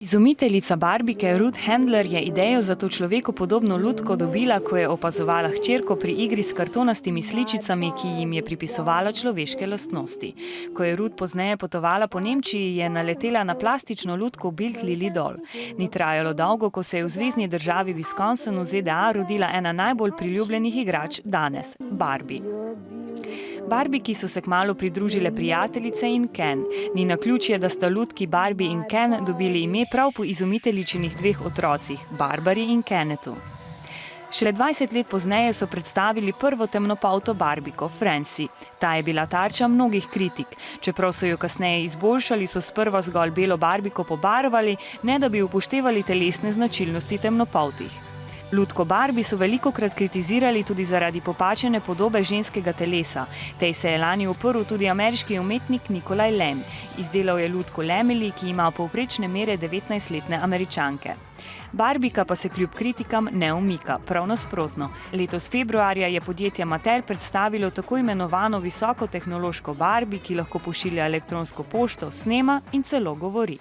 Izumiteljica barbike Ruth Handler je idejo za to človeku podobno lutko dobila, ko je opazovala hčerko pri igri s kartonastimi sličicami, ki jim je pripisovala človeške lastnosti. Ko je Ruth pozneje potovala po Nemčiji, je naletela na plastično lutko Bild Lili Doll. Ni trajalo dolgo, ko se je v zvezni državi Wisconsin v ZDA rodila ena najbolj priljubljenih igrač danes – Barbie. Barbiki so se kmalu pridružile prijateljice in Ken. Ni naključje, da sta lutki Barbie in Ken dobili ime prav po izumiteljičinih dveh otrocih, Barbari in Kenetu. Šele 20 let pozneje so predstavili prvo temnopolto barbiko, Francie. Ta je bila tarča mnogih kritik. Čeprav so jo kasneje izboljšali, so sprva zgolj belo barbiko pobarvali, ne da bi upoštevali telesne značilnosti temnopoltih. Lutko Barbie so velikokrat kritizirali tudi zaradi popačene podobe ženskega telesa. Tej se je lani uprl tudi ameriški umetnik Nikolaj Lem. Izdelal je lutko Lemily, ki ima povprečne mere 19-letne Američanke. Barbika pa se kljub kritikam ne umika, prav nasprotno. Letos februarja je podjetje Mattel predstavilo tako imenovano visokotehnološko Barbie, ki lahko pošilja elektronsko pošto, snema in celo govori.